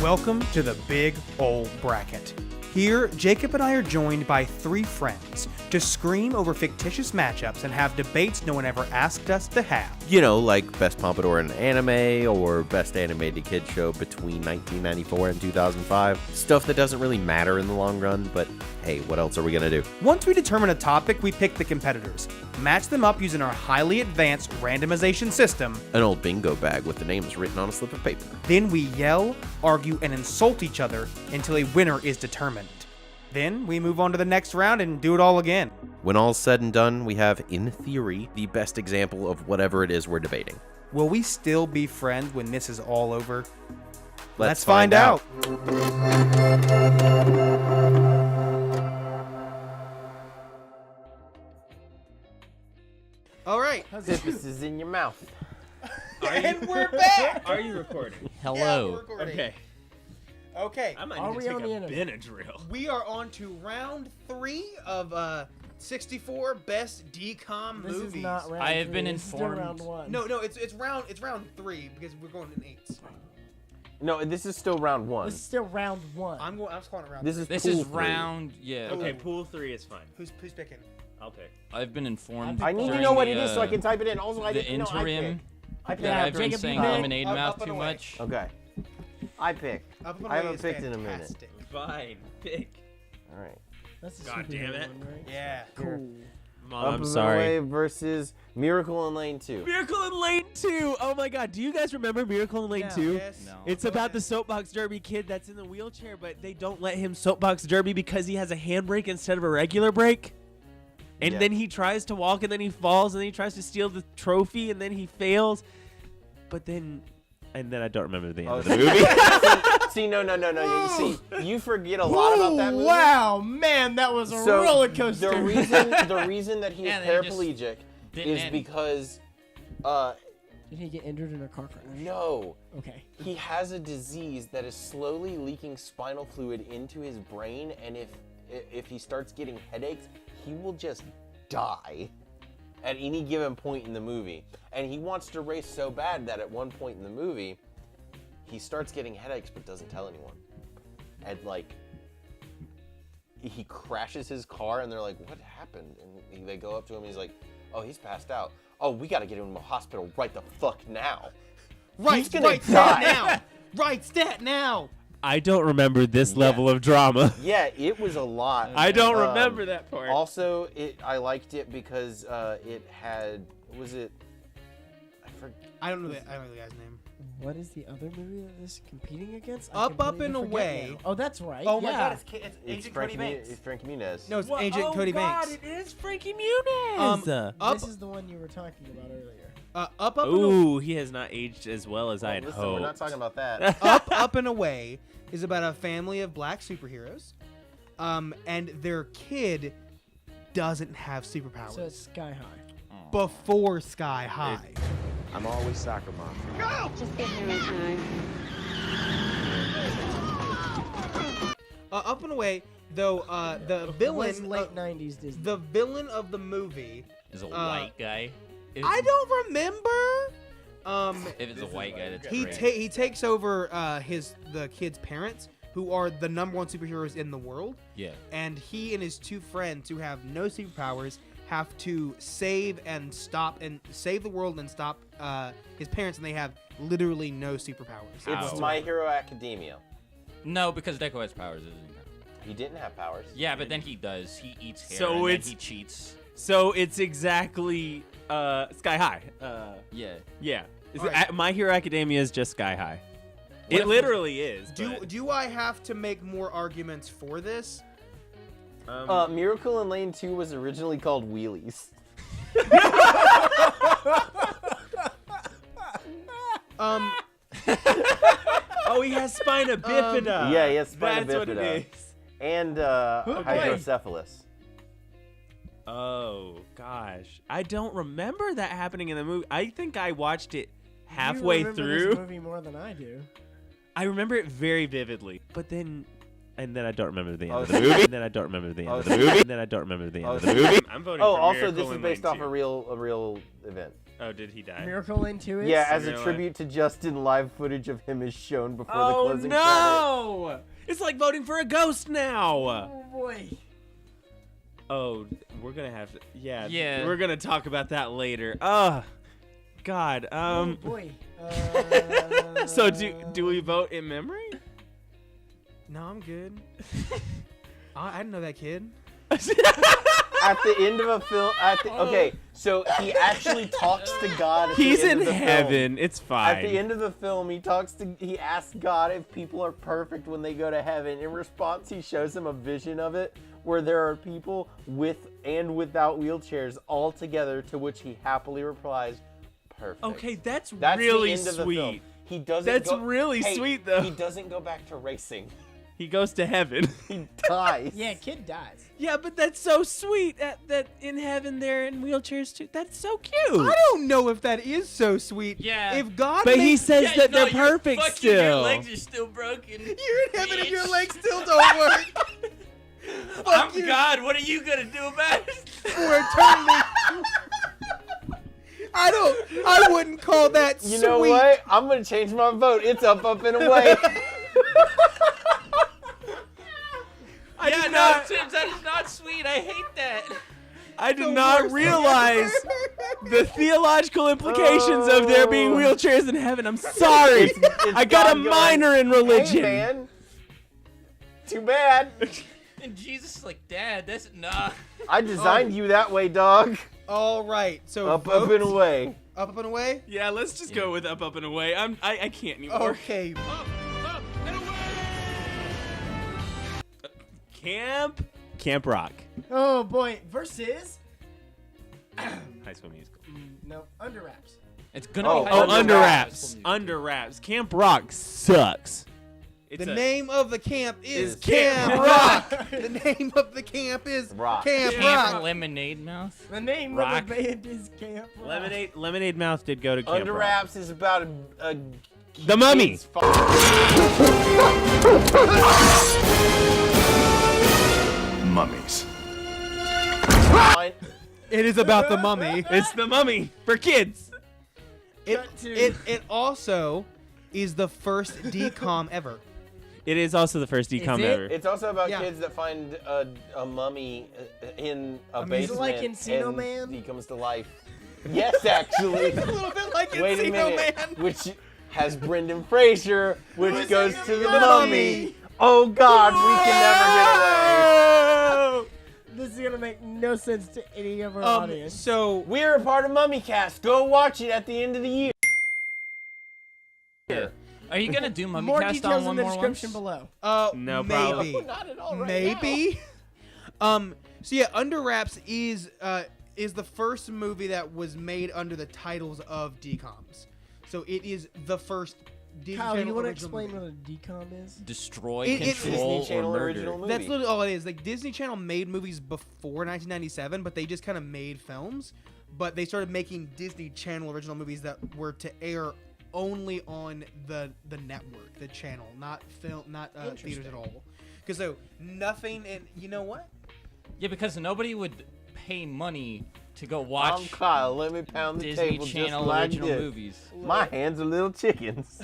Welcome to the Big Ol' Bracket. Here, Jacob and I are joined by three friends to scream over fictitious matchups and have debates no one ever asked us to have. You know, like Best Pompadour in Anime or Best Animated Kid Show between 1994 and 2005. Stuff that doesn't really matter in the long run, but hey, what else are we gonna do? Once we determine a topic, we pick the competitors, match them up using our highly advanced randomization system, An old bingo bag with the names written on a slip of paper. then we yell, argue, and insult each other until a winner is determined. Then we move on to the next round and do it all again. When all's said and done, we have, in theory, the best example of whatever it is we're debating. Will we still be friends when this is all over? Let's find out. All right. This is in your mouth. And we're back. Are you recording? Yeah, we're Hello. recording. Okay. Okay. I might Are need we to on take the a internet? Benadryl. We are on to round 3 of 64 best DCOM This movies. is not round I have three, been this is still informed. round one. No, it's round 3 because we're going in 8s. No, this is still round one. This is still round one. I'm calling it round. This 3. is This pool is three. round, yeah. Okay. Okay, pool 3 is fine. Who's picking? I'll pick. I've been informed. I need to during know what the, it is so I can type it in. Also, I the didn't know I interim pick. I pick. that Yeah, I've been Jacob, saying you pick. lemonade Up mouth and too away. much. Okay. I pick. Up and I Away haven't is picked in a minute. fantastic. Fine, pick. All right. That's a God superhero damn it. one, right? Yeah. Cool. Mom, Up I'm and sorry. Away versus Miracle in Lane 2. Miracle in Lane 2. Oh my god, do you guys remember Miracle in Lane 2? Yes. No. It's Go about ahead. the soapbox derby kid that's in the wheelchair, but they don't let him soapbox derby because he has a handbrake instead of a regular brake. And Yeah. then he tries to walk and then he falls and then he tries to steal the trophy and then he fails. But then I don't remember the end of the movie. See, no. You see, you forget a lot about that movie. Wow, man, that was a roller coaster. The reason that he is Yeah, they just paraplegic didn't is end. because, Did he get injured in a car crash? no, Okay. he has a disease that is slowly leaking spinal fluid into his brain, and if he starts getting headaches, he will just die at any given point in the movie. And he wants to race so bad that at one point in the movie, he starts getting headaches but doesn't tell anyone. And like, he crashes his car and they're like, what happened? And they go up to him and he's like, oh, he's passed out. Oh, we gotta get him to the hospital right the fuck now. He's gonna die. stat now. Right, stat now. I don't remember this level of drama. Yeah, it was a lot. I don't remember that part. Also, I liked it because it had, I don't know the guy's name. What is the other movie that this is competing against? Up, completely and forget Away. now. Oh, that's right. Oh my yeah. God, it's it's Agent Cody Banks. It's Frankie Muniz. No, it's What? Agent oh Cody god, Banks. it is Frankie Muniz. Up, This is the one you were talking about earlier. up, and away. Ooh, he has not aged as well as I had Listen, hoped. we're not talking about that. Up and Away is about a family of black superheroes, and their kid doesn't have superpowers So it's Sky High. before Sky High. I'm always soccer mom. Just give me my time. Up and Away, though, the It villain, was late 90s Disney. the villain of the movie, Is a white guy. If, I don't remember. If it's a white guy, that's He great. he takes over the kid's parents, who are the #1 superheroes in the world, Yeah. and he and his two friends who have no superpowers have to save the world and stop his parents, and they have literally no superpowers. It's whatsoever. My Hero Academia. No, because Deco has powers, isn't he? He didn't have powers. Yeah, but then he does. He eats hair So and it's- then he cheats. So it's exactly Sky High. Yeah. Yeah. All right. My Hero Academia is just Sky High. What It if- literally is. Do I have to make more arguments for this? Miracle in Lane 2 was originally called Wheelies. Oh, he has spina bifida. Yeah, he has spina That's what it bifida. is. And boy. hydrocephalus. Oh gosh, I don't remember that happening in the movie. I think I watched it You halfway remember through. this movie more than I do. I remember it very vividly, but then I don't remember the end Oh, of the movie. And then I don't remember the end of the movie. And then I don't remember the end of the movie. I'm voting Oh, for also Miracle this is in based Lane off 2. a real event. Oh, did he die? Miracle into it. Yeah, as a Really? tribute to Justin, live footage of him is shown before the Oh closing no! It's like voting for a ghost now. Oh boy. Oh, we're gonna have to. Yeah. Yeah. We're gonna talk about that later. Ugh. God. Oh boy. So do we vote in memory? No, I'm good. I didn't know that kid. At the end of a film, okay, so he actually talks to God. At the He's end in of the film. heaven. It's fine. At the end of the film, he asks God if people are perfect when they go to heaven. In response, he shows him a vision of it where there are people with and without wheelchairs all together, to which he happily replies, perfect. Okay, that's That's really the end of the film. sweet. He doesn't That's go, really hey, sweet, though. He doesn't go back to racing. He goes to heaven. He dies. Yeah, kid dies. Yeah, but that's so sweet. That in heaven they're in wheelchairs too. That's so cute. I don't know if that is so sweet. Yeah. If God But he makes, says that they're perfect Fuck still. You, your legs are still broken. you're in heaven and your bitch. legs still don't work. I'm you. God. What are you gonna do about it? For eternity. I wouldn't call that You sweet. know what? I'm gonna change my vote. It's up and away. Yeah, no, Tim, that is not sweet. I hate that. I did The not worst realize the theological implications of there being Oh. wheelchairs in heaven. I'm sorry. It's I got a God going, minor in religion. Hey, man. Too bad. And Jesus is like, Dad, that's nah. I designed you that way, dog. All right. So Up vote. and away. Up and away. Yeah, let's just go with up and away. I can't anymore. Okay. Camp Rock. Oh boy. Versus. High School Musical. No. Under wraps. It's gonna Oh, be Oh, Under Under Wraps. Wraps. Under Wraps. Camp Rock sucks. It's The a- name of the camp is Camp Camp Rock. The name of the camp is Rock. Camp Camp Rock. Lemonade Mouth. The name Rock. of the band is Camp Rock. Lemonade Mouth did go to Camp Under Rock. Wraps is about a The Mummy. kid's fa- Mummies. Fine. It is about the mummy. It's The Mummy for kids. It also is the first decom ever. It is also the first decom it? ever. It's also about Yeah. kids that find a mummy in a mean, is basement it like Encino and Man? he comes to life. Yes, actually. a little bit like Wait a Encino minute. Man. Which has Brendan Fraser, which goes to the the mummy. Mummy. Oh God, we can never get away. This is gonna make no sense to any of our audience. So We're a part of MummyCast. Go watch it at the end of the year. Are you gonna do Mummy More Cast details on in one the more description once? below. No maybe. problem. Not at all right Maybe. So yeah, Under Wraps is the first movie that was made under the titles of DComs. So it is the first Disney Kyle, Channel you want to original explain movie. what a decom is? Destroy, It- it's control, Disney Channel or murder. original movie. That's literally all it is. Like Disney Channel made movies before 1997, but they just kind of made films. But they started making Disney Channel original movies that were to air only on the network, the channel, not film, not theaters at all. Because so nothing, and you know what? Yeah, because nobody would pay money to go I'm watch Kyle. Let me pound the Disney table Channel just like original this. movies. My hands are little chickens.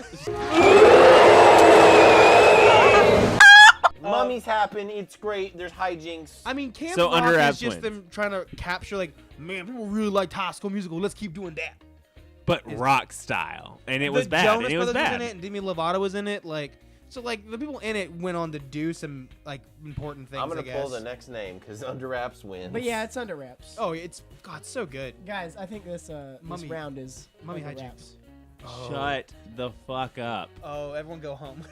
Mummies happen. It's great. There's hijinks. I mean, Camp So Rock Under is Wraps just wins. them trying to capture, like, man, people really liked High School Musical. Let's keep doing that. But rock style. And it was The bad. Jonas And it was Brothers bad. in it, and Demi Lovato was in it. Like, so like the people in it went on to do some like important things. I'm gonna I guess. pull the next name because Under Wraps wins. But yeah, it's under wraps. Oh, it's God, so good. Guys, I think this Mummy- round is Mummy under hijinks. wraps. Shut the fuck up. Oh, everyone go home.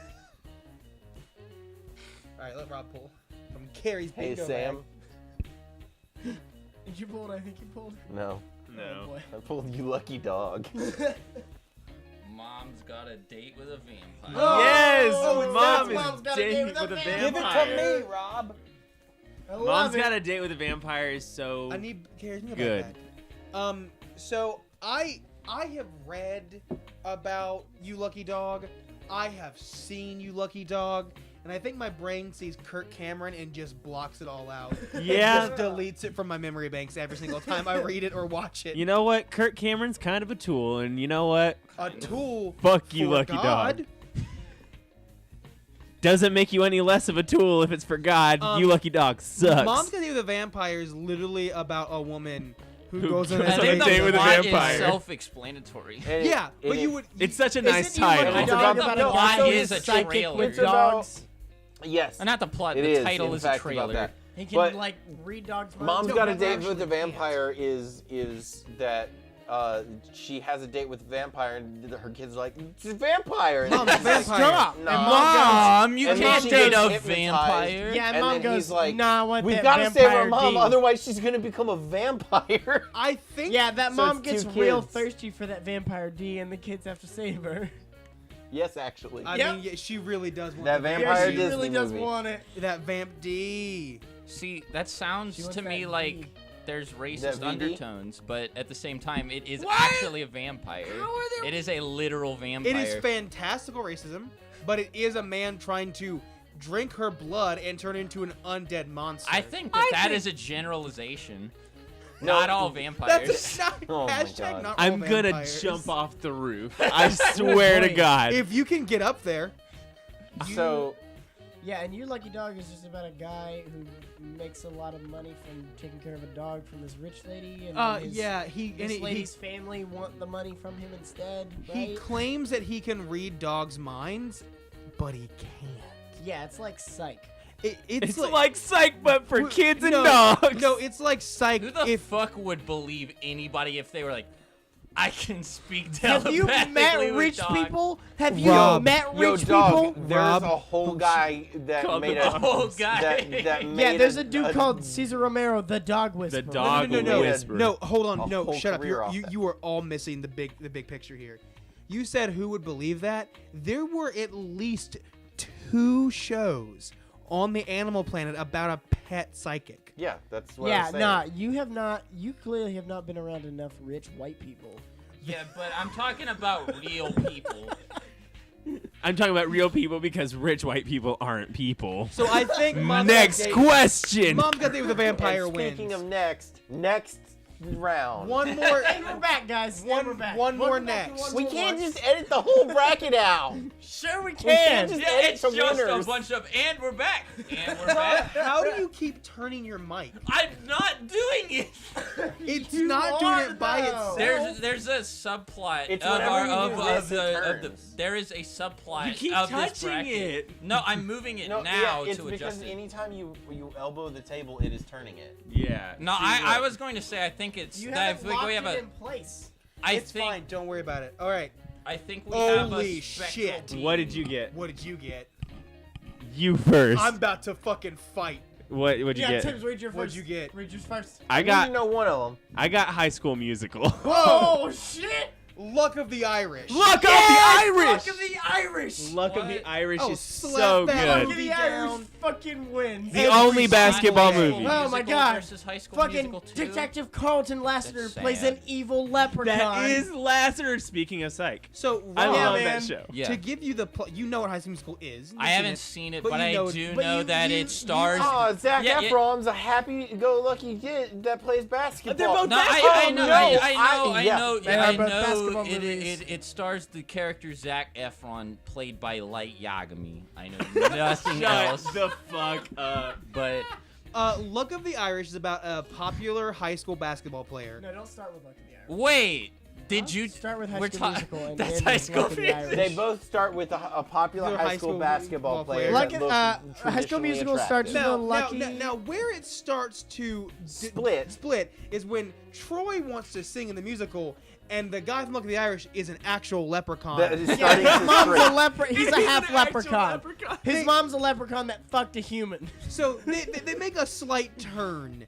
All right, let Rob pull from Carrie's Hey bingo Sam. bag. Did you pull what I think you pulled? No, Oh, No. boy. I pulled You Lucky Dog. Mom's got a date with a vampire. Yes! Oh, it's Mom that. Mom's is got a date dating with a with a vampire. Give it vampire. to me, Rob. I Mom's love Got it. a Date with a Vampire is so I need Carrie's bingo good. bag back. So I have read about You Lucky Dog. I have seen You Lucky Dog, and I think my brain sees Kirk Cameron and just blocks it all out. Yeah. It just deletes it from my memory banks every single time I read it or watch it. You know what? Kirk Cameron's kind of a tool, and you know what? A tool. Fuck you, for Lucky God. Dog. Doesn't make you any less of a tool if it's for God. You Lucky Dog sucks. Mom's Gonna Date with a Vampire is literally about a woman who Who goes on goes a on I a think date the with a plot vampire. is self-explanatory. And Yeah, but you would. It's such a Isn't nice you like title. a It's dog about- about no, a plot guy is who's a psychic trailer. with It's about- dogs? Yes. Not the plot. It The is, title in is a fact, about trailer. that. He can But like read dogs' minds. Mom's No, Got a never Date with a actually can't. Vampire is that she has a date with a vampire and her kids are like, it's a vampire. And Mom's he's like, vampire. Stop. No. And Mom, you And then can't she date gets a hypnotized. vampire. Yeah, and And mom then goes, he's like, "Nah, I want we've that got to save vampire her mom, D." otherwise she's gonna become a vampire. I think. Yeah, that So mom it's gets two real kids. thirsty for that vampire D, and the kids have to save her. Yes, actually. I Yep. mean, yeah, she really does want That the vampire Yeah, she Disney really does movie. want it. That Vamp D. See, that sounds She wants to me that like D. there's That racist VD? undertones, but at the same time, it is What? actually a vampire. How are there- It is a literal vampire. It is fantastical racism, but it is a man trying to drink her blood and turn into an undead monster. I think that is a generalization. No, Not all vampires. That's not, Oh my hashtag God. not all I'm gonna vampires. jump off the roof. I swear to God. If you can get up there. So Yeah, and Your Lucky Dog is just about a guy who makes a lot of money from taking care of a dog from this rich lady, and then his, Yeah, he and this he lady's family want the money from him instead, he right? claims that he can read dogs' minds, but he can't. Yeah, it's like Psych. It's like Psych, but for kids and no, dogs. No, it's like Psych. Who the if fuck would believe anybody if they were like, I can speak Have you telepathically met with rich dogs. people? Have you Rob. met yo, rich dog, people? there's Rob. a whole guy that Called made the a whole guy. that made Yeah, there's a dude called Cesar Romero, the dog whisperer. The dog no, no, whisperer. no, hold A on, no, whole shut up. career off You that. you are all missing the big picture here. You said who would believe that? There were at least 2 shows on the Animal Planet about a pet psychic. Yeah, that's what I Yeah, was saying. nah, you have not. You clearly have not been around enough rich white people. Yeah, but I'm talking about real people. I'm talking about real people because rich white people aren't people. So I think Next question. Mom's Got a Date with a Vampire And speaking wins. of next round. One more. And we're back, guys. And One- we're back. one more Welcome back to next. One We More can't Watch. just edit the whole bracket out. Sure we can't can. just- Yeah, edit it's some just winners. a bunch of, and we're back, and we're back. How do you keep turning your mic? I'm not doing it. It's You not are, doing it by though. itself. There's a subplot It's of whenever our you of, do of this, it the of the. turns. There is a subplot You keep of this touching bracket. it. No, I'm moving it No, now yeah, it's to because adjust it. anytime you elbow the table, it is turning it. Yeah. No, See, I look. was going to say I think it's You that haven't if locked we have it a in place. I It's think fine. Don't worry about it. All right. I think we have a Holy spectral shit. team. What did you get? What did you get? You first. I'm about to fucking fight. What'd you Yeah, get? Tibbs, read your What'd first. you get? Read yours first. I You got know one of them. I got High School Musical. Oh shit! Luck of the Irish. Luck of the Irish. Luck of the Irish. Luck of What? the Irish Oh, is slap so that good. Luck movie of the down. Irish fucking wins. The only basketball single movie. day. Oh my Musical God. versus High School Fucking Musical 2? Detective Carlton Lassiter That's plays sad. an evil leprechaun. That is Lassiter. Speaking of Psych, So, I Rob, love man. that show. Yeah. to give you the you know what High School Musical is. You've I haven't seen it, but but you I know- do but know you- that you- it stars. Oh, Zac Yeah, yeah. Efron's a happy-go-lucky kid that plays basketball. They're both No, I Oh, know, no, I yeah. know, They are I both know. basketball It, movies. it stars the character Zac Efron, played by Light Yagami. I know nothing Shut else, the fuck up. but Luck of the Irish is about a popular high school basketball player. No, don't start with Luck of the Irish. wait, did you Start with High we're School ta- Musical and That's end High with School Luck of the Musical. Irish. They both start with a popular They're high school basketball player. Luck that at- looks High School traditionally Musical starts attractive. with- Now, Lucky- now, where it starts to Split. is when Troy wants to sing in the musical, and the guy from Luck of the Irish is an actual leprechaun. That is Yeah, starting his to mom's a split. leprechaun. He's a He's half an actual leprechaun. leprechaun. His mom's a leprechaun that fucked a human. So they make a slight turn,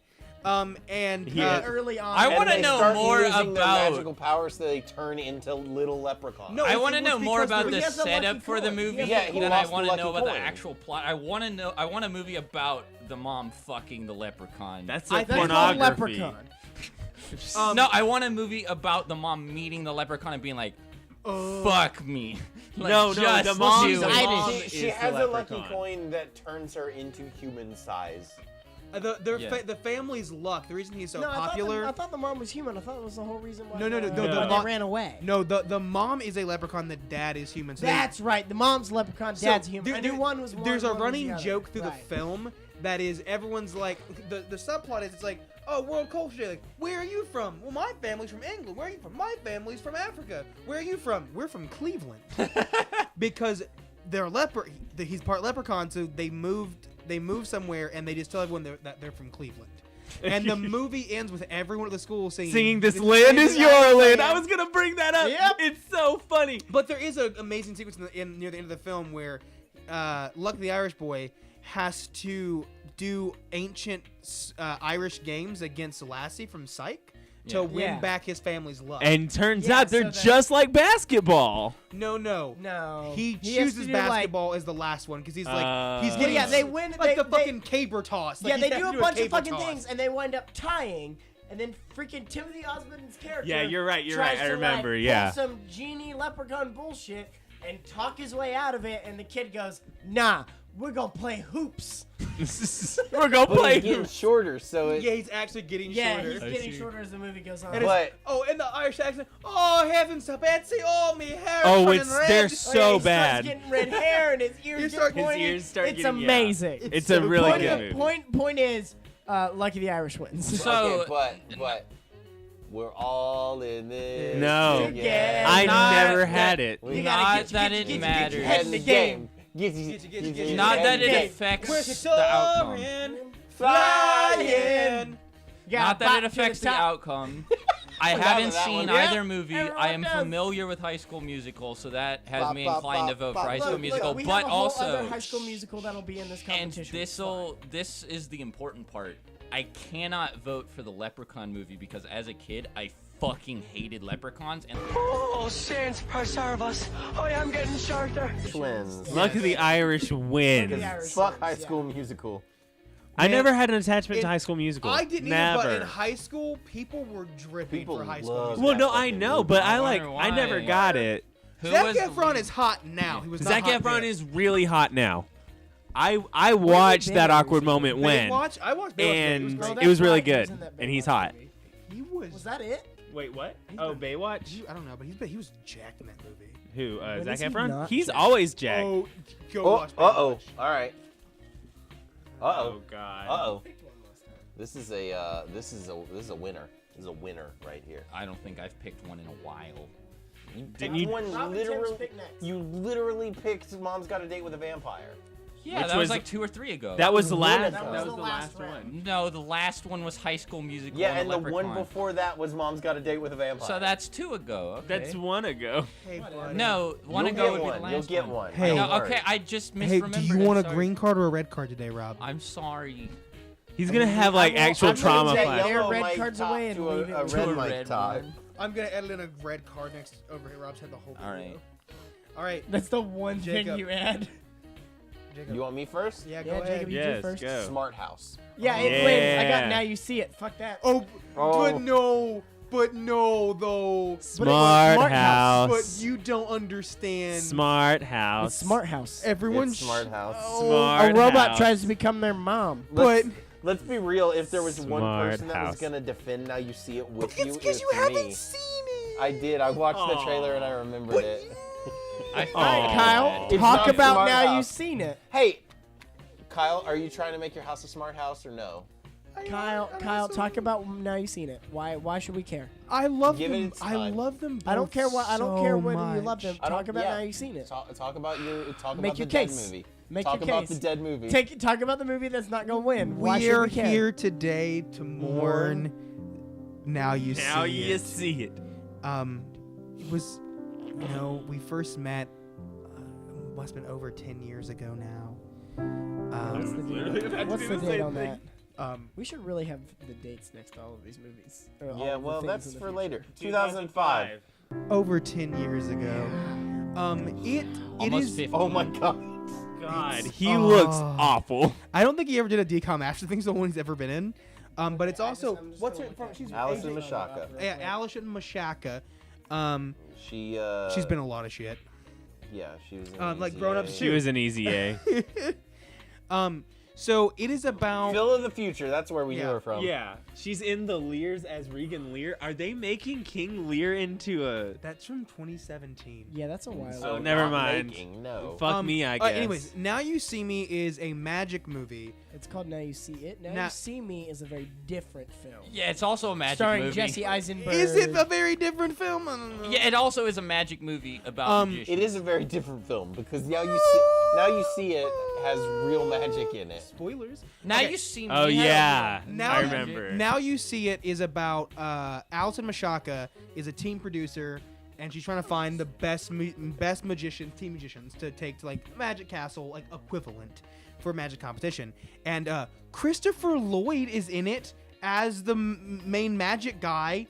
and Yeah. Early on. I And wanna they know start more using their about- magical powers so they turn into little leprechauns. No, I it want to was know more because about there- the He has a lucky setup for the coin. movie. Yeah, he than I lost the want to know lucky about the coin. actual plot. I want to know. I want a movie about the mom fucking the leprechaun. That's I a think- That's called pornography. leprechaun. no, I want a movie about the mom meeting the leprechaun and being like, fuck me. Like, No, just the mom. do The it. mom She is has the a lucky leprechaun. coin that turns her into human size. The family's luck. The reason he's so No, popular. I thought the mom was human. I thought it was the whole reason why. No, they the ran away. No, the mom is a leprechaun. The dad is human. So That's right. The mom's leprechaun, dad's human. I knew one was one. There's a one was running the other. joke through Right. the film that is everyone's like the subplot is it's like, oh, World Culture Day. Like, where are you from? Well, my family's from England. Where are you from? My family's from Africa. Where are you from? We're from Cleveland. Because they're he's part leprechaun, so they moved somewhere and they just tell everyone that they're from Cleveland. And the movie ends with everyone at the school singing This land is your land. I was gonna bring that up. Yep. It's so funny. But there is an amazing sequence near the end of the film where Luck the Irish Boy has to do ancient Irish games against Lassie from Psych to win Yeah. back his family's love. And turns Yeah, out they're so just like basketball. no. No. He has to chooses do, basketball as the last one because he's like he's Well, getting yeah, they win. like they, the fucking caber toss. Like, yeah, he they has do to a bunch of caber fucking toss. things, and they wind up tying. And then freaking Timothy Osmond's character. Yeah, you're right, you're tries right, I to, remember, like, yeah. pull some genie leprechaun bullshit and talk his way out of it, and the kid goes, "Nah, we're gonna play hoops." We're gonna But play. he's getting shorter, so it. Yeah, he's actually getting Yeah, shorter. he's getting shorter as the movie goes on. And it's- But oh, and the Irish accent. Oh, heavens, Betsy! Oh, me hair. Oh, turning it's red. they're Oh, yeah, so he starts bad. getting red hair, and his ears You get start- his pointy. ears start it's getting- yeah. amazing. It's a really point, good movie. point is, Lucky the Irish wins. So okay, but we're all in this. No. together. I Not never that- had it. You gotta not get that you, it get you matters. head in the game. Get you Not that it game. affects We're the outcome. soaring, Flying. flying. You Not gotta that it bop to affects the top. outcome. I Forgot haven't about that seen one. either Yeah, movie. everyone I am does. familiar with High School Musical, so that has Bop, me bop, inclined to bop, vote bop. for High School Look, Musical. we But have a whole also, other High School Musical that'll be in this and competition. this is the important part. I cannot vote for the Leprechaun movie because as a kid, I fucking hated leprechauns and Oh, saints preserve us. I am getting shorter. Twins. Luck of the Irish wins. The Irish Fuck ones, High yeah. School Musical. I Man, never had an attachment to it- High School Musical. I didn't never. either, but in high school, people were dripping People for High School love Musical. Well, no, that I fucking know, movie. but I I wonder I never why. got it. who Zac was the Efron lead? is hot now. He was not Zac hot Efron then. is really hot now. I watched that awkward moment when, I watched and Oh, it was that's really right, he was good, in that and he's Baywatch hot. movie. He was. Was that it? Wait, what? He's Oh, been- Baywatch? I don't know, but he was jacked in that movie. Who? When Zac is he Efron? not He's jacked? always jacked. Oh, go Oh, watch. uh-oh. Baywatch. All right. Uh-oh. God. Uh-oh. This is a winner. This is a winner right here. I don't think I've picked one in a while. You Didn't picked you- one Robin literally. Tim's pick next. You literally picked Mom's Got a Date with a Vampire. Yeah, Which that was was- like 2 or 3 ago. That was the last. That was the last round. one. No, the last one was High School Musical. Yeah, and the Leprechaun. one before that was Mom's Got a Date with a Vampire. So that's 2 ago. Okay. That's one ago. Hey, buddy. No, one You'll ago get would be one. the last You'll get one. one. Hey. Don't No, worry. okay, I just Hey, misremembered. do you want a I'm sorry. green card or a red card today, Rob? I'm sorry. He's gonna have like actual I'm gonna trauma take flash. their Yellow red mic cards top away and to leave it a with red a mic red top. one. I'm gonna edit in a red card next over here. Rob's had the whole All video. right. All right, That's the one Jacob. thing you add. Jacob. You want me first? Yeah, go Yeah, ahead. Jacob, you do Yes, first. go. Smart House. Yeah, it wins. I got Yeah. Now You See It. Fuck that. Oh, Oh. but no, though. Smart Smart house. But you don't understand. Smart It's house. Smart House. Everyone. It's Smart House. Smart A robot house. tries to become their mom. Let's be real. If there was one Smart person that was house. gonna defend Now You See It with you, It's because it's you haven't me. seen it. I did. I watched the trailer and I remembered it. I All right, Aw. Kyle, It's talk not about Smart Now You've House. Seen It. Hey, Kyle, are you trying to make your house a smart house or no? Kyle, talk about Now You've Seen It. Why should we care? I love Give it them. its I time. love them. I don't care what. I don't care whether you love much. them. I don't- Talk about yeah. Now You've Seen It. Talk about Make about your the case. dead movie. Make talk your about case. the dead movie. Talk about the movie that's not gonna win. Why should We're we care? here today to mourn. Now you see Now you it. see it. It was, we first met. Must have been over 10 years ago now. What's the date? What's the date on that? Um, We should really have the dates next to all of these movies. Or all Yeah, of the well, things that's in the for future. later. 2005. over 10 years ago. It Almost is. 50. Oh my god. God, It's- he oh. looks awful. I don't think he ever did a DCOM after things. The one he's ever been in. But it's I also I'm just what's gonna her look from? at She's Allison Agent- Mashaka. Yeah, Allison Mashaka. She's She's been in a lot of shit. Yeah, she was in like Easy Grown Ups A. She was an easy A. So it is about. Phil of the Future. That's where we knew Yeah. her from. Yeah, she's in the Lears as Regan Lear. Are they making King Lear into a? That's from 2017. Yeah, that's a while. So ago. never not mind. making, no. Fuck me, I guess. Anyways, Now You See Me is a magic movie. It's called Now You See It. Now Now- You See Me is a very different film. Yeah, it's also a magic Starring movie. Jesse Eisenberg. Is it a very different film? I don't know. Yeah, it also is a magic movie about magicians. It is a very different film because Now You See It has real magic in it. Spoilers. Now Okay. You See Me. Oh has yeah, Now I You- remember. Now You See It is about Alison Mashaka is a team producer, and she's trying to find the best magicians, team magicians, to take to like Magic Castle, like equivalent for magic competition. And Christopher Lloyd is in it as the main magic guy.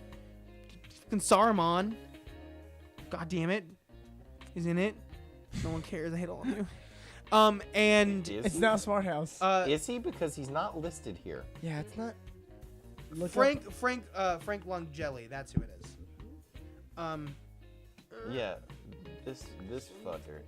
Fucking Saruman. God damn it, is in it. No one cares. I hate all of you. And Is It's he? not Smart House. Is he? Because he's not listed here. Yeah, it's not. Look Frank up- Longelli. That's who it is. Yeah, this fucker.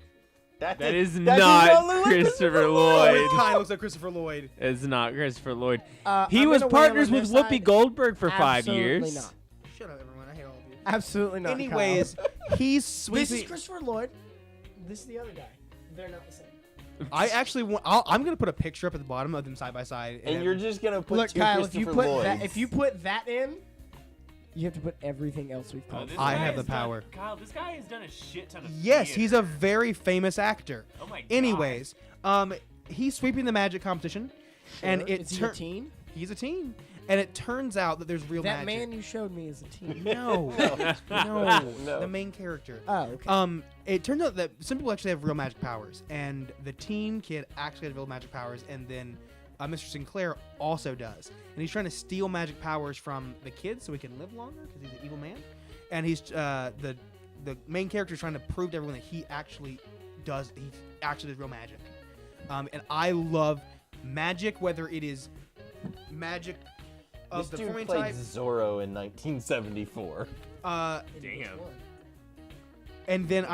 that is does not look like Christopher Oh, Lloyd. it kind of looks like Christopher Lloyd. It's not Christopher Lloyd. I'm He was gonna weigh in partners on with their Whoopi side. Goldberg for 5 Absolutely years. not. Shut up, everyone. I hate all of you. Absolutely not. Anyways, he's Kyle. this is sweeping. Christopher Lloyd. This is the other guy. They're not the same. I actually want. I'm gonna put a picture up at the bottom of them side by side. And you're just gonna put Look, two Kyle, Christopher if you put that in, you have to put everything else we've called. I have the power. Kyle, this guy has done a shit ton of. Yes, he's a very famous actor. Oh my god. Anyways, he's sweeping the magic competition, and it is he a teen? He's a teen, and it turns out that there's real That magic. man you showed me is a teen. No, No. the main character. Oh, okay. It turns out that some people actually have real magic powers, and the teen kid actually has real magic powers, and then Mr. Sinclair also does, and he's trying to steal magic powers from the kid so he can live longer because he's an evil man, and he's the main character is trying to prove to everyone that he actually does real magic, and I love magic, whether it is magic of This the dude forming played type. Zorro in 1974. Damn. And then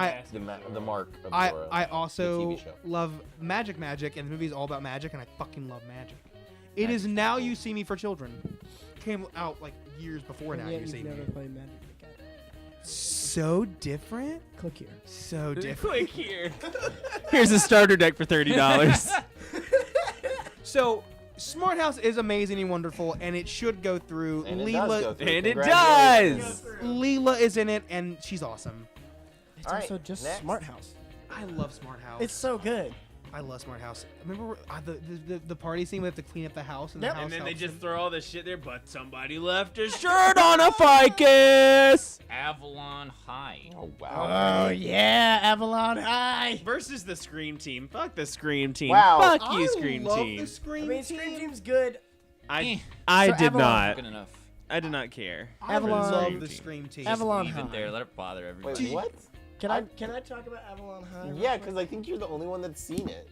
The mark of I Zorro. also the TV show. love Magic, and the movie is all about magic, and I fucking love magic. It is Now You See Me for children. Came out like years before Now And yet You See you've Me. never played Magic the Gathering. So different. Click here. So different. Click here. Here's a starter deck for $30. So Smart House is amazing and wonderful, and it should go through. And it does Leela, go through. And it Congratulations. does. Leela is in it, and she's awesome. It's All right, also just next. Smart House. I love Smart House. It's so good. I love Smart House. Remember the party scene we have to clean up the house, and Yep. the house And then they helps just him? throw all this shit there, but somebody left a shirt on a ficus. Avalon High. Oh wow. Oh yeah, Avalon High. Versus the Scream Team. Fuck the Scream Team. Wow. Fuck you, I Scream love Team. the I Scream mean, Team. Scream Team's good. I Eh, did Avalon- not. good enough. I did not care. I Avalon- love the Scream Team. Avalon Leave High. it there. Let it bother everybody. Wait, what? Can I talk about Avalon High? real Yeah, quick? because I think you're the only one that's seen it.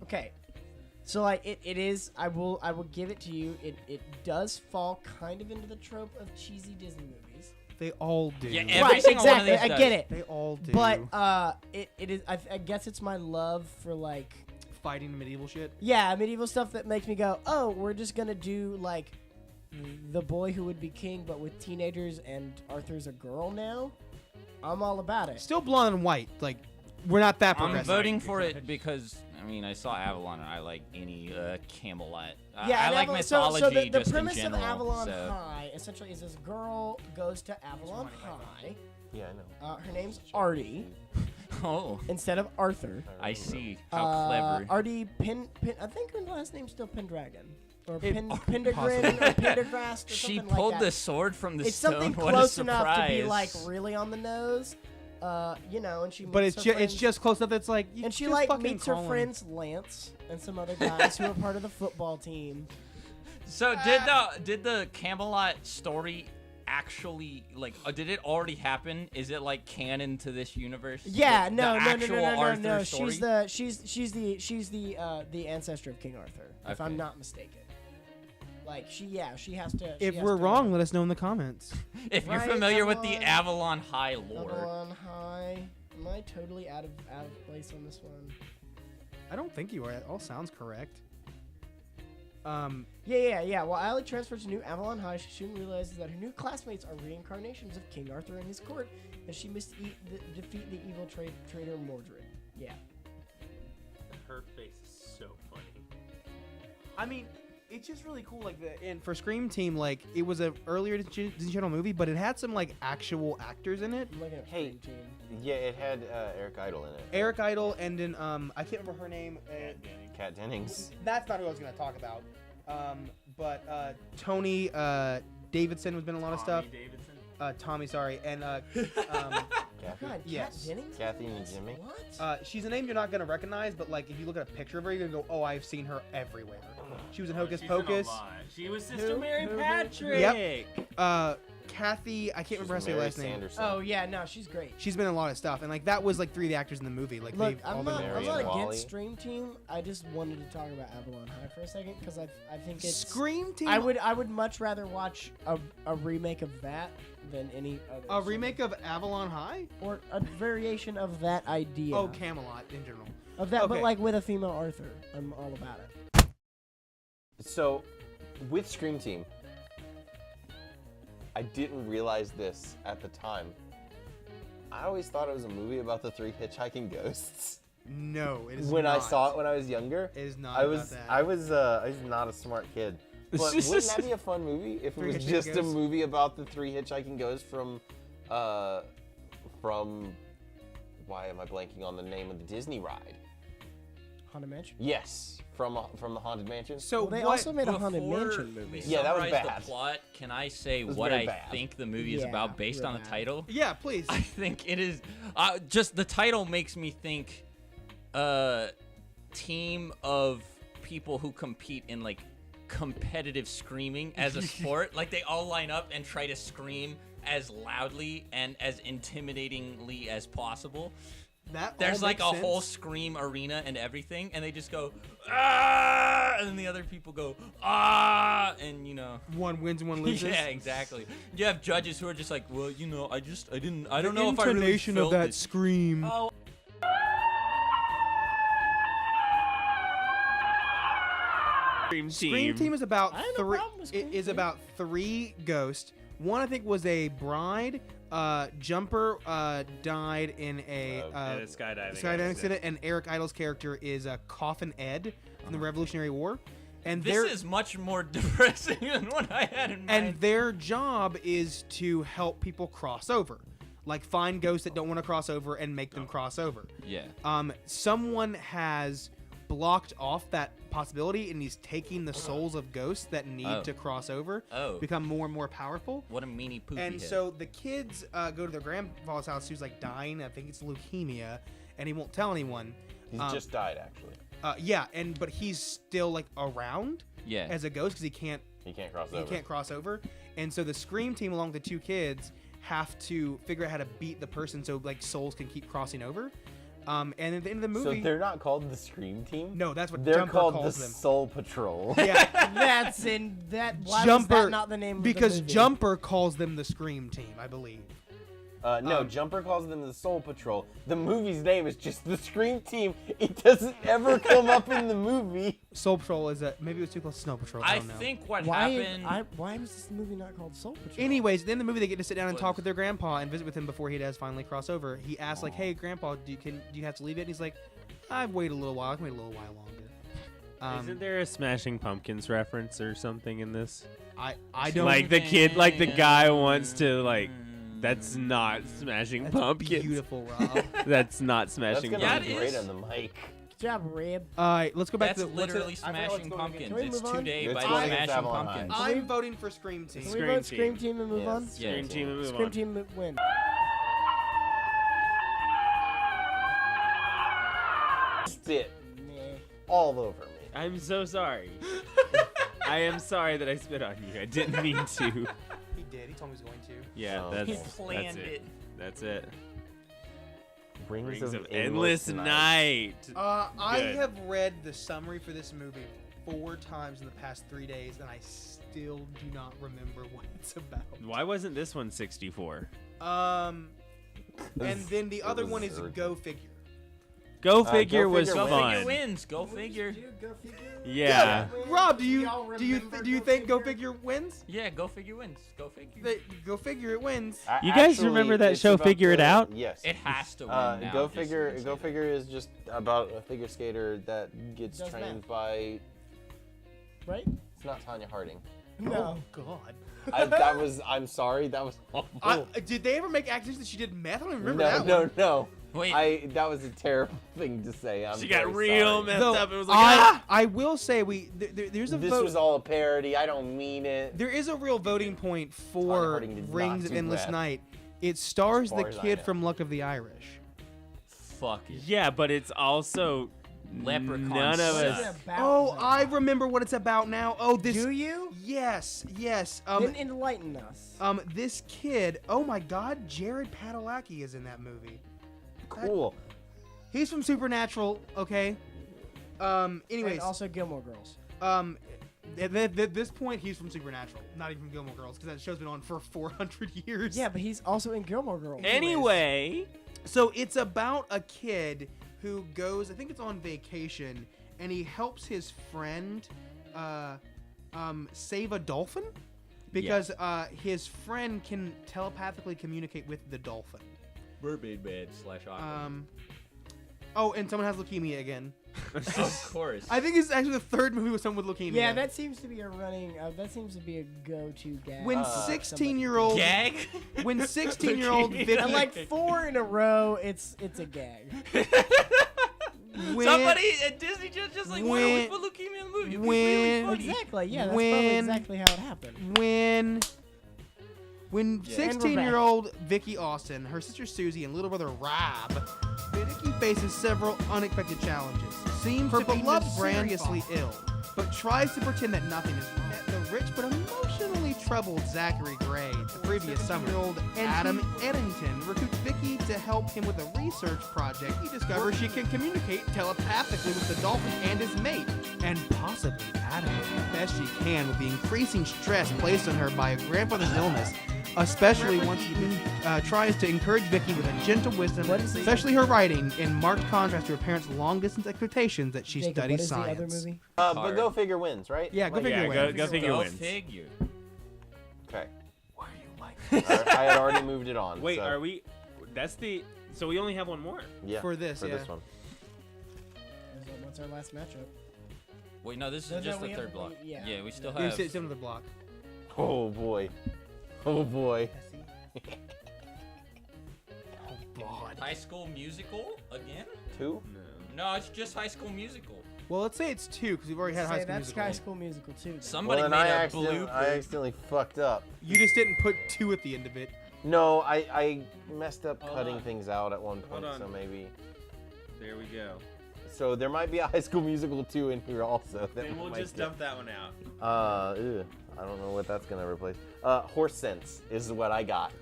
Okay. So like it is I will give it to you. It does fall kind of into the trope of cheesy Disney movies. They all do. Yeah, every single one of exactly. these I does. get it. They all do. But it is I guess it's my love for like Fighting medieval shit. yeah, medieval stuff that makes me go, "Oh, we're just going to do like The Boy Who Would Be King but with teenagers and Arthur's a girl now." I'm all about it. Still blonde and white. Like, we're not that I'm progressive. voting for it because I mean I saw Avalon and I like any Camelot. Yeah, I and like Avalon- mythology so the just premise in general. of Avalon so. High essentially is this girl goes to Avalon High. Yeah, I know. Her name's Artie Oh, instead of Arthur. I see. How clever. Artie Pin. I think her last name's still Pendragon or It- Pendergrin or Pendergrast or She something pulled like the that. sword from the It's stone. something What a close enough to be surprise. like really on the nose. You know, and she. But meets it's her it's friends- just close enough. That's like. You And she just like fucking meets her call 'em. friends Lance and some other guys who are part of the football team. So did the Camelot story actually like did it already happen? Is it like canon to this universe? Yeah, The no. Arthur story? She's the ancestor of King Arthur, if I'm Okay. not mistaken. Like she has to. If she has we're to- wrong, let us know in the comments. If you're Right, familiar with the Avalon- Avalon High lore, Avalon High. Am I totally out of place on this one? I don't think you are. It all sounds correct. Yeah. While Allie transfers to New Avalon High, she soon realizes that her new classmates are reincarnations of King Arthur and his court, and she must defeat the evil traitor Mordred. Yeah. Her face is so funny. I mean, it's just really cool. Like and for Scream Team, like it was a earlier Disney Channel movie, but it had some like actual actors in it. I'm looking at Hey. Scream Team. Yeah, it had Eric Idle in it. Eric Idle and then I can't remember her name. Kat Dennings. That's not who I was gonna talk about. But Tony Davidson has been in a lot of stuff. Tommy, sorry, and Kathy. God, Yes. Kat Dennings? Kathy and Jimmy. What? she's a name you're not gonna recognize, but like if you look at a picture of her, you're gonna go, "Oh, I've seen her everywhere." She was in Hocus Pocus. She was Sister Who? Mary Who? Patrick. Yep. Kathy, I can't remember how to say her Mary last name. Sanderson. Oh yeah, no, she's great. She's been in a lot of stuff, and like that was like 3 of the actors in the movie. Like Look, they've all I'm been not, there. Mary I'm not and Wally. against Stream Team. I just wanted to talk about Avalon High for a second because I think it's. Scream Team. I would much rather watch a remake of that than any other. A remake of Avalon High? or a variation of that idea. Oh, Camelot in general. Of that, but okay. like with a female Arthur. I'm all about it. So, with Scream Team, I didn't realize this at the time. I always thought it was a movie about the 3 hitchhiking ghosts. No, it is When not. I saw it when I was younger, It is not I about was that. I was not a smart kid. But wouldn't that be a fun movie if it Three was Hitchhiking just a Ghosts? movie about the 3 hitchhiking ghosts from why am I blanking on the name of the Disney ride? Haunted Mansion. Yes, from the Haunted Mansion. So Well, they what? also made a Haunted before Mansion we movie. Yeah, that was summarize bad. the plot, can I say was what very I bad. think the movie is Yeah, about based real on the bad. title? Yeah, please. I think it is just the title makes me think team of people who compete in like competitive screaming as a sport. Like they all line up and try to scream as loudly and as intimidatingly as possible. That There's all like a makes whole sense. scream arena and everything, and they just go ah, and then the other people go ah, and you know. One wins and one loses. Yeah, exactly. You have judges who are just like, well, you know, I don't The know if I really intonation of felt that it. scream. Oh. Scream Team is about I have no 3. problem with It Scream is Team. about 3 ghosts. One I think was a bride. Jumper died in a skydiving accident, and Eric Idle's character is Coffin Ed from the Revolutionary War. And This is much more depressing than what I had in mind. and their job is to help people cross over, like find ghosts that don't want to cross over and make them cross over. Yeah. Someone has blocked off that possibility, and he's taking the souls of ghosts that need to cross over, become more and more powerful. What a meanie poopy And head. so the kids go to their grandpa's house, who's like dying. I think it's leukemia, and he won't tell anyone. He's just died actually. Yeah, but he's still like around Yeah. as a ghost because he can't cross over. He can't cross over. And so the Scream Team, along with the 2 kids, have to figure out how to beat the person so like souls can keep crossing over. And at the end of the movie, So they're not called the Scream Team? no, that's what They're Jumper called calls the them. Soul Patrol. Yeah, That's in that. Why Jumper. was that not the name? Because of the movie? Jumper calls them the Scream Team, I believe. No, Jumper calls them the Soul Patrol. The movie's name is just the Scream Team. It doesn't ever come up in the movie. Soul Patrol is maybe it was too close to Snow Patrol. I I don't know. think what Why? happened. Why was this movie not called Soul Patrol? Anyways, at the end of the movie, they get to sit down and talk Was- with their grandpa and visit with him before he does finally cross over. He asks like, "Hey, Grandpa, do you have to leave it?" And he's like, "I've waited a little while. I can wait a little while longer." Isn't there a Smashing Pumpkins reference or something in this? I don't Like the kid, like the guy wants to like. That's not Smashing That's Pumpkins. beautiful, Rob. That's not That's Smashing gonna Yeah, be it great is. on the mic. Good job, Rib. All right, let's go back That's to the, literally I forgot what's Smashing going Pumpkins. Can we It's move on? Today It's by going against Smashing Avalon Pumpkins. High. I'm voting for Scream Team. Can we Scream vote Scream Team. Team and move Yes. on? Yeah. Scream Team and move Scream on. Team win. Spit Meh. all over me. I'm so sorry. I am sorry that I spit on you. I didn't mean to. He did. He told me he was going to. Yeah, Oh. that's He planned that's it. That's it. Rings Rings of Endless Night. I Good. have read the summary for this movie 4 times in the past 3 days, and I still do not remember what it's about. Why wasn't this one 64? And then the other one is Go Figure. Go Figure Go was Figure Go fun. figure wins. Go figure. Dude, go figure. Yeah. Rob, do Y'all you remember think Go Go Figure wins? Yeah, go figure wins. Go figure. Go Figure, it wins. You guys remember that it's show about Figure It Out? Yes. It has to win now. Go just Figure. to say Go that. Figure is just about a figure skater that gets Does trained math. by. Right? It's not Tanya Harding. No. God. I'm sorry. That was awful. Did they ever make accusations that she did meth? I don't even remember that no, one. no. Wait. That was a terrible thing to say. I'm She got very real sorry. messed Though, up. It was like, I will say there's a This vote. was all a parody. I don't mean it. There is a real voting point Tanya for Harding did not Rings of do Endless meth. Night. It stars As the far as I kid know. from Luck of the Irish. Fuck it. yeah, but it's also Leprechaun none of suck. us. What's it about, Oh, though? I remember what it's about now. Oh, this. Do you? Yes. Then enlighten us. This kid. Oh my God, Jared Padalecki is in that movie. Cool. He's from Supernatural. Okay. Anyways. And also Gilmore Girls. At this point, he's from Supernatural, not even from Gilmore Girls, because that show's been on for 400 years. Yeah, but he's also in Gilmore Girls. Anyway, So it's about a kid who goes, I think it's on vacation, and he helps his friend save a dolphin because his friend can telepathically communicate with the dolphin. Mermaid Man / Aquaman. Oh, and someone has leukemia again. Of course. I think it's actually the third movie with someone with leukemia. Yeah, that seems to be a running. That seems to be a go-to gag. When somebody- 16-year-old Gag? when 16-year-old Vicky And like 4 in a row, it's a gag. when, Somebody at Disney just like, why don't we when- put leukemia in the movie? It'd be when- really funny. Exactly. Yeah, that's probably When- exactly how it happened. when And we're 16-year-old Vicky Austin, her sister Susie, and little brother Rob, Vicky faces several unexpected challenges. Seems her beloved seriously ill, but tries to pretend that nothing is wrong. The rich but emotionally troubled Zachary Gray, the previous summer-year-old Adam Eddington, recruits Vicky to help him with a research project. He discovers she can communicate telepathically with the dolphin and his mate, and possibly Adam will do the best she can with the increasing stress placed on her by a grandfather's illness, especially once she tries to encourage Vicky with a gentle wisdom, especially her writing, in marked contrast to her parents' long-distance expectations that she Jacob, studies what is science. the other movie? But Hard. Go Figure wins, right? Yeah, Go Like- Figure yeah, wins. go figure Go wins. figure. Okay. Why are you like I had already moved it on. Wait, so, are we? That's the. So we only have one more. Yeah, for this, for yeah. this one. What's our last matchup? Wait, no, this No, is no, just we the have- third block. yeah. We still You have. sit on the block. Oh boy. Oh boy. High School Musical again? 2? No, it's just High School Musical. Well, let's say it's 2 because we've already had High Say School that's Musical. High School Musical too. Somebody Well, then made I a accidentally, blooper. fucked up. You just didn't put 2 at the end of it. No, I messed up Hold cutting on. things out at one point, Hold on. so maybe. There we go. So there might be a High School Musical 2 in here also. That Then we'll might just get- dump that one out. I don't know what that's gonna replace. Horse Sense is what I got.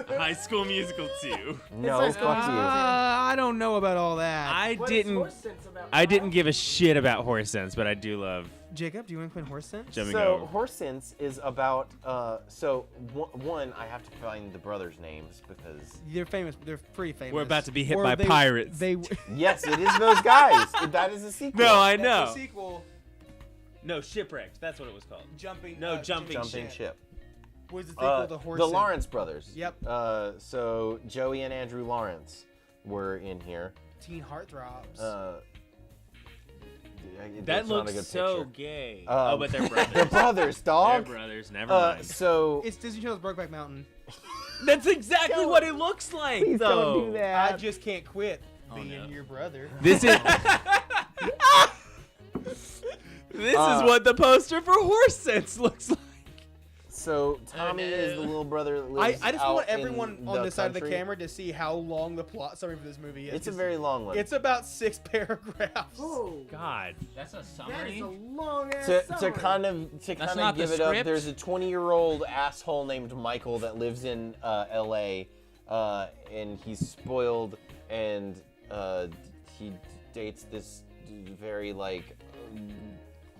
High School Musical 2. No, like- fuck you. I don't know about all that. I What is didn't. Horse Sense about, I didn't Kyle? give a shit about Horse Sense, but I do love Jacob, do you want to play Horse Sense? jumping So over. Horse Sense is about one, I have to find the brothers' names because They're famous. They're pretty famous. We're about to be hit Or by they- pirates. They. yes, it is those guys. That is a sequel. No, I That's know. the sequel. No, Shipwrecked. That's what it was called. Jumping. No, Jumping Jumping Ship. Was the sequel to Horse The Sense? Lawrence brothers. Yep. So Joey and Andrew Lawrence were in here. Teen Heartthrobs. That That looks looks so gay. Um, Oh, but they're brothers. They're brothers, They're dog. brothers. Never mind. So It's Disney Channel's Brokeback Mountain. That's exactly what it looks like. please though. don't do that. I just can't quit being no. your brother. This is. This is what the poster for Horse Sense looks like. So Tommy is the little brother that lives I just out want in everyone the on this side of the country. camera to see how long the plot summary for this movie is. It's a 'cause very long one. It's about 6 paragraphs. Oh, God. That's a that is summary. a long ass to summary. kind of not the give it up, script? there's a 20-year-old asshole named Michael that lives in L.A. And he's spoiled, and he dates this very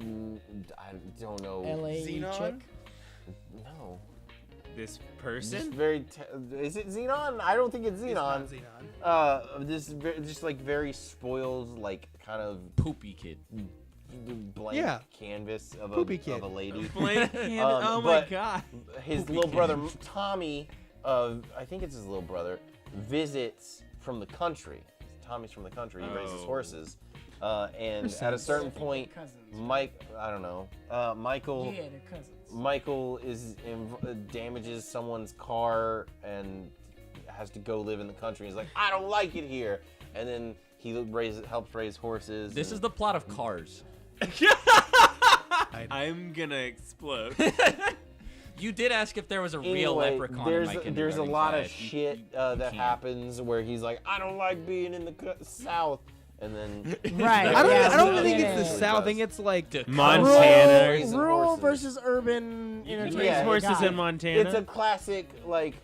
I don't know. LA Xenon? chick. No. This Just person? very. Is it Xenon? I don't think it's It's Xenon. not Xenon. Just like very spoiled, like kind of Poopy kid. blank Yeah. canvas of Poopy kid. of a lady. Blank canvas. Oh my but god. His little brother Tommy, I think it's his little brother, visits from the country. Tommy's from the country. He raises Oh. horses, and at a certain point, Michael. Yeah, they're cousins. Michael damages someone's car and has to go live in the country. He's like, I don't like it here, and then he helps raise horses. This is the plot of Cars. I'm gonna explode. You did ask if there was a real Anyway, leprechaun in my there's a kindergarten lot of class. You- shit you that can't. happens where he's like, I don't like being in the South, and then Right. I don't, yeah, I don't yeah, think yeah, it's the yeah. South. I think it's like Dakota. Montana. Raising Rural horses. versus urban You can entertainment. raise Yeah, horses Got in it. Montana. It's a classic, like,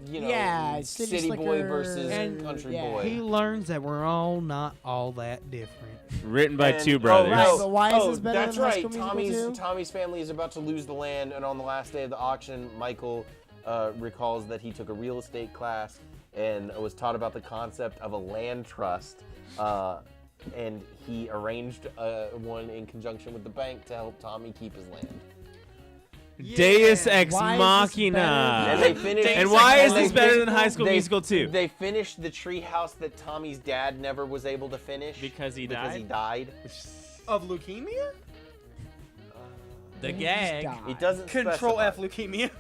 Yeah, city city boy slicker versus and- country yeah. boy. he learns that we're all not all that different. Written by And- two brothers. Right, but why is this better that's than High right. School Musical 2? Tommy's family is about to lose the land, and on the last day of the auction, Michael recalls that he took a real estate class and was taught about the concept of a land trust, and he arranged one in conjunction with the bank to help Tommy keep his land. Deus Yeah. Ex Why is this Machina. better And they finished. And why is and this they better fin- than High School they- Musical 2? They finished the treehouse that Tommy's dad never was able to finish Because he Because he died? died. Of leukemia? The He just gag. died. It doesn't Control specify. F leukemia.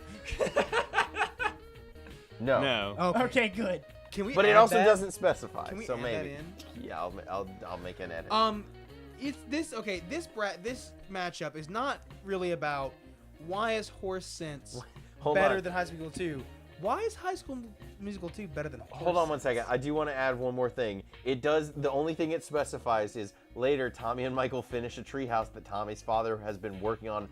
No. No. Okay. Okay, good. Can we? But it add also that? doesn't specify. Can we so add maybe. that in? Yeah, I'll make an edit. It's this. Okay, this matchup is not really about why is Horse Sense Hold better on. than High School Musical 2. Why is High School Musical 2 better than Horse Hold on one Sense? second. I do want to add one more thing. It does. The only thing it specifies is later Tommy and Michael finish a treehouse that Tommy's father has been working on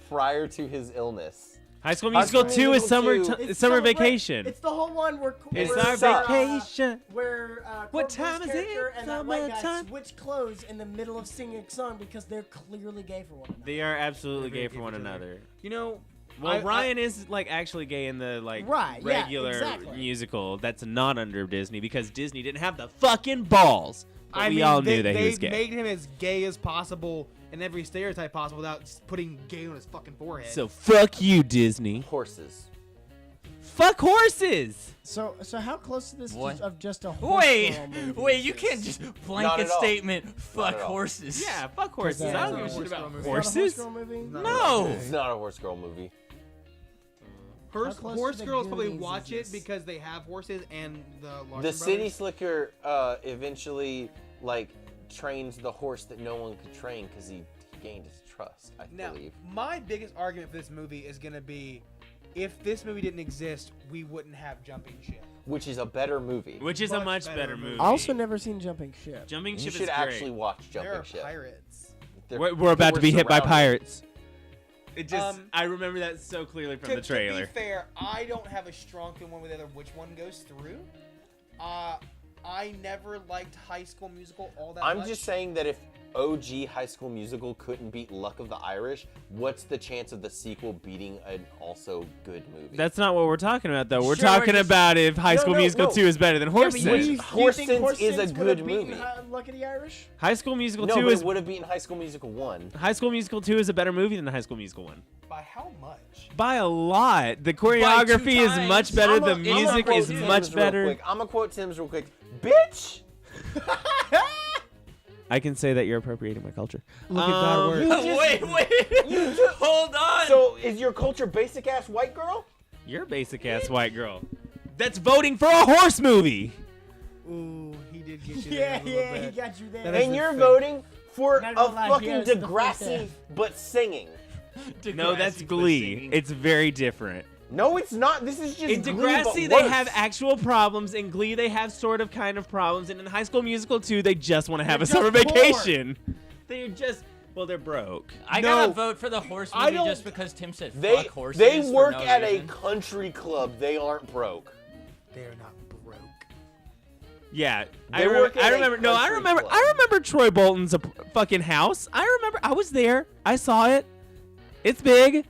prior to his illness. High School High Musical School 2 is Musical summer 2. It's summer right, vacation. It's the whole one where It's It our sucks. vacation. where What Corbin's time is it? character and that white guy Summertime. switch clothes in the middle of singing a song because they're clearly gay for one another. They are absolutely They're very gay for gay one for each other. another. You know, Well, Ryan is like actually gay in the like Right, yeah, regular exactly. musical that's not under Disney because Disney didn't have the fucking balls. But I we mean, all they, knew that they he was gay. made him as gay as possible in every stereotype possible without putting gay on his fucking forehead. So fuck you, Disney. Horses. Fuck horses. So how close to this What? of just a horse Wait, girl movie wait, is you this? can't just Not blanket at all. statement, fuck at all. horses. Yeah, fuck horses. that- I don't It's give a shit not a about horse girl movie. It's not a horses. horse girl movie? No. It's not a horse girl movie. Horse, How close horse to the girls probably Goonies watch is it this? because they have horses and the Larson The city brothers. slicker eventually like trains the horse that no one could train because he gained his trust. I Now, believe. my biggest argument for this movie is going to be if this movie didn't exist, we wouldn't have Jumping Ship. Which is a better movie. Which is a Much much better better movie. movie. Also never seen Jumping Ship. Jumping you Ship should is great. actually watch There Jumping are Ship. pirates. We're about to be hit by surrounded. pirates. It just Um, I remember that so clearly from the To trailer. be fair, I don't have a strong feeling one way or the other which one goes through. I never liked High School Musical all that much. I'm just saying that if OG High School Musical couldn't beat Luck of the Irish, what's the chance of the sequel beating an also good movie? That's not what we're talking about, though. We're Sure, talking just- about if High No, School no, Musical no. 2 is better than Horse Do Sense. you Horse think Sense Horse is a Sense good would've beaten movie. Luck of the Irish? High School Musical no, 2 but is it would have beaten High School Musical 1. High School Musical 2 is a better movie than High School Musical 1. by how much? By a lot. The choreography is times. much better. The I'ma music quote is Tim's much real better. quick. I'm gonna quote Tim's real quick. Bitch! I can say that you're appropriating my culture. Look at that word. Wait, hold on. So is your culture basic ass white girl? You're a basic ass white girl. That's voting for a horse movie. Ooh, he did get you Yeah, there a little yeah, he bit. got you there. That is And the you're thing. voting for Not a gonna lie, fucking here's the first Degrassi half. but singing. No, that's Degrassi Glee. singing. It's very different. No, it's not. This is just In Glee, Degrassi, but they worse. have actual problems. In Glee, they have sort of kind of problems. And in High School Musical 2, they just want to have a They're summer just poor. vacation. They're just, well, they're broke. I No. gotta vote for the horse I movie don't- just because Tim said They fuck horses. they for work no at reason. a country club. They aren't broke. They're not broke. Yeah, They work at I a remember. No, I country remember. club. I remember Troy Bolton's fucking house. I I was there. I saw it. It's big.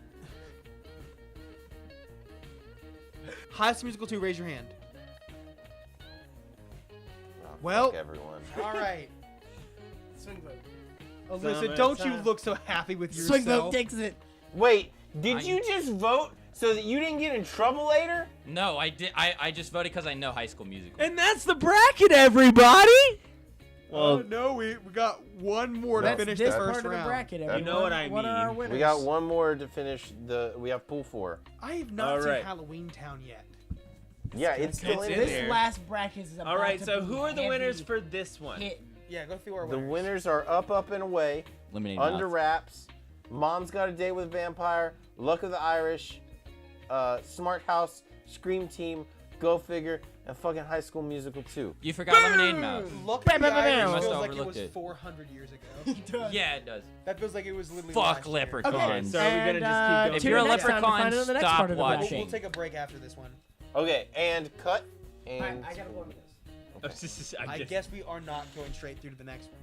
High School Musical 2, raise your hand. Oh, Well- fuck everyone. All right. Swing vote. Alyssa, don't you look so happy with yourself. Swing vote takes it. Wait, did you just vote so that you didn't get in trouble later? No, I did. I just voted because I know High School Musical. And that's the bracket, everybody. Oh Well, no, we got one more to That's finish this the part first of the round. bracket. You Everyone. know what I What are our mean. winners? We got one more to finish we have pool 4. I have not All seen right. Halloween Town yet. Yeah, it's still It's in in This there. there. last bracket is about all right. to So be who are the heavy winners for this one? hit. Yeah, go through our The winners. winners are Up and Away, Lemonade Under Mouth. Wraps, Mom's Got a Date with a Vampire, Luck of the Irish, Smart House, Scream Team, Go Figure, and fucking High School Musical 2. You forgot Lemonade Mouth. Look Bam, at the bam, bam, Irish bam. feels Must like it overlooked was it. 400 years ago. Yeah, it does. That feels like it was literally Fuck last year. leprechauns. Okay, So are we gonna and, just keep going? If tune you're a in next time to leprechaun, find out the next stop part of the bracket. watching. We'll take a break after this one. Okay, and cut. And I gotta go into this. I guess we are not going straight through to the next one.